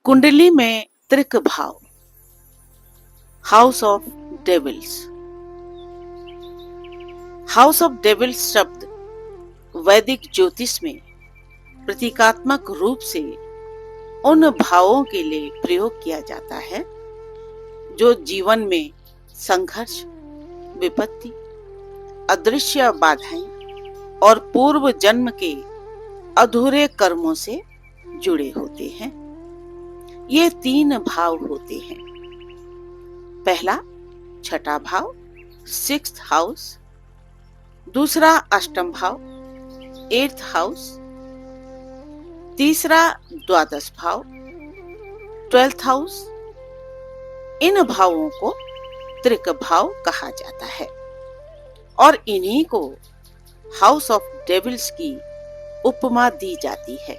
कुंडली में त्रिक भाव, house of devils. House of devils शब्द वैदिक ज्योतिष में प्रतीकात्मक रूप से उन भावों के लिए प्रयोग किया जाता है जो जीवन में संघर्ष, विपत्ति, अदृश्य बाधाएं और पूर्व जन्म के अधूरे कर्मों से जुड़े होते हैं। ये 3 भाव होते हैं। पहला छठा भाव, 6th हाउस। दूसरा अष्टम भाव, 8th हाउस। तीसरा द्वादश भाव, 12th हाउस। इन भावों को त्रिक भाव कहा जाता है और इन्हीं को हाउस ऑफ डेविल्स की उपमा दी जाती है,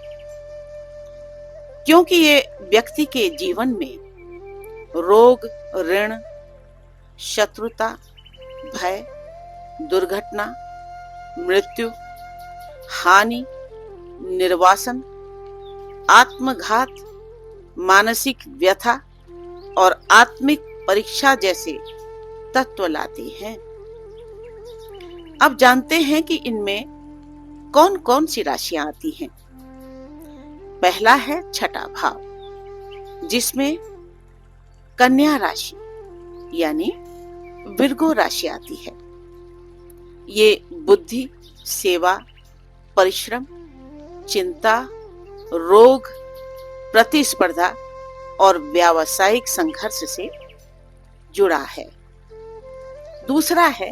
क्योंकि ये व्यक्ति के जीवन में रोग, ऋण, शत्रुता, भय, दुर्घटना, मृत्यु, हानि, निर्वासन, आत्मघात, मानसिक व्यथा और आत्मिक परीक्षा जैसे तत्व लाते हैं। अब जानते हैं कि इनमें कौन कौन सी राशियां आती हैं। पहला है छठा भाव, जिसमें कन्या राशि यानी विर्गो राशि आती है। ये बुद्धि, सेवा, परिश्रम, चिंता, रोग, प्रतिस्पर्धा और व्यावसायिक संघर्ष से जुड़ा है। दूसरा है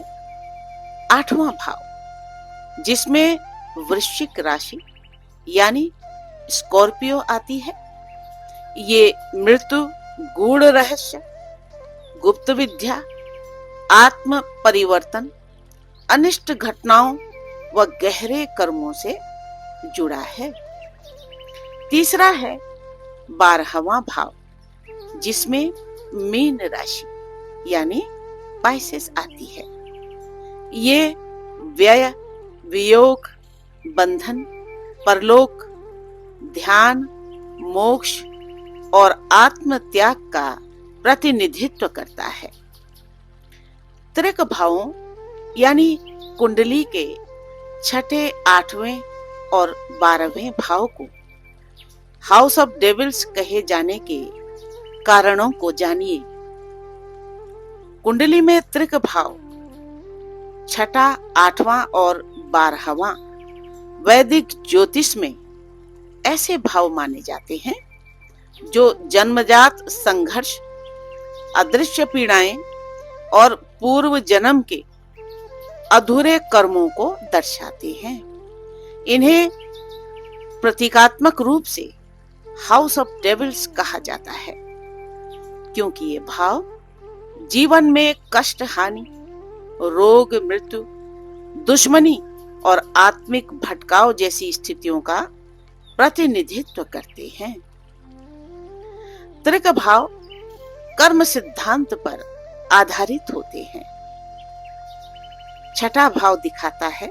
8वां भाव, जिसमें वृश्चिक राशि यानी स्कॉर्पियो आती है। ये मृत्यु, गूढ़ रहस्य, गुप्त विद्या, आत्म परिवर्तन, अनिष्ट घटनाओं व गहरे कर्मों से जुड़ा है। तीसरा है 12वां भाव, जिसमें मीन राशि यानी पाइसेस आती है। ये व्यय, वियोग, बंधन, परलोक, ध्यान, मोक्ष और आत्म त्याग का प्रतिनिधित्व करता है। त्रिक भावों यानी कुंडली के छठे, 8वें और 12वें भाव को हाउस ऑफ डेविल्स कहे जाने के कारणों को जानिए। कुंडली में त्रिक भाव छठा, 8वां और 12वां वैदिक ज्योतिष में ऐसे भाव माने जाते हैं जो जन्मजात संघर्ष, अदृश्य पीड़ाएं और पूर्व जन्म के अधूरे कर्मों को दर्शाते हैं। इन्हें प्रतीकात्मक रूप से हाउस ऑफ डेविल्स कहा जाता है, क्योंकि ये भाव जीवन में कष्ट, हानि, रोग, मृत्यु, दुश्मनी और आत्मिक भटकाव जैसी स्थितियों का प्रतिनिधित्व करते हैं। त्रिक भाव कर्म सिद्धांत पर आधारित होते हैं। छठा भाव दिखाता है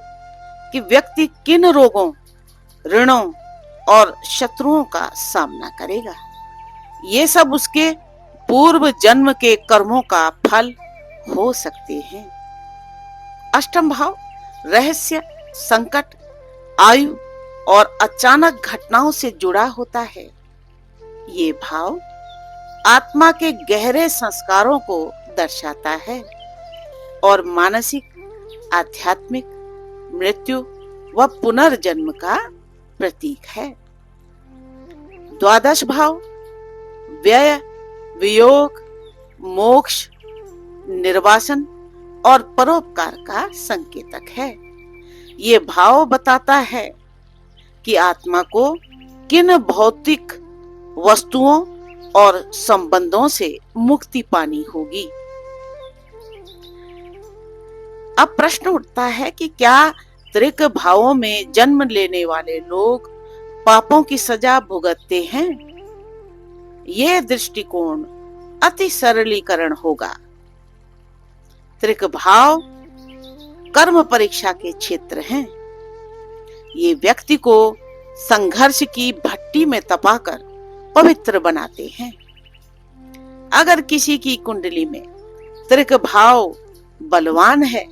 कि व्यक्ति किन रोगों, ऋणों और शत्रुओं का सामना करेगा। ये सब उसके पूर्व जन्म के कर्मों का फल हो सकते हैं। अष्टम भाव रहस्य, संकट, आयु और अचानक घटनाओं से जुड़ा होता है। ये भाव आत्मा के गहरे संस्कारों को दर्शाता है और मानसिक, आध्यात्मिक मृत्यु व पुनर्जन्म का प्रतीक है। द्वादश भाव व्यय, वियोग, मोक्ष, निर्वासन और परोपकार का संकेतक है। ये भाव बताता है कि आत्मा को किन भौतिक वस्तुओं और संबंधों से मुक्ति पानी होगी। अब प्रश्न उठता है कि क्या त्रिक भावों में जन्म लेने वाले लोग पापों की सजा भुगतते हैं? यह दृष्टिकोण अति सरलीकरण होगा। त्रिक भाव कर्म परीक्षा के क्षेत्र हैं। ये व्यक्ति को संघर्ष की भट्टी में तपाकर पवित्र बनाते हैं। अगर किसी की कुंडली में त्रिक भाव बलवान है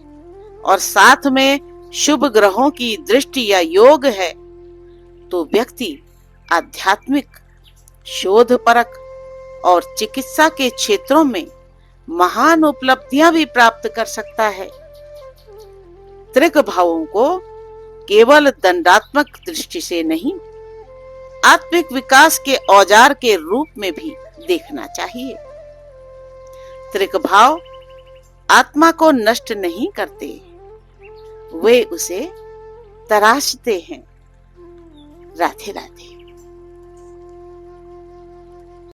और साथ में शुभ ग्रहों की दृष्टि या योग है, तो व्यक्ति आध्यात्मिक, शोधपरक और चिकित्सा के क्षेत्रों में महान उपलब्धियां भी प्राप्त कर सकता है। त्रिक भावों को केवल दंडात्मक दृष्टि से नहीं, आत्मिक विकास के औजार के रूप में भी देखना चाहिए। त्रिक भाव आत्मा को नष्ट नहीं करते, वे उसे तराशते हैं। राधे राधे।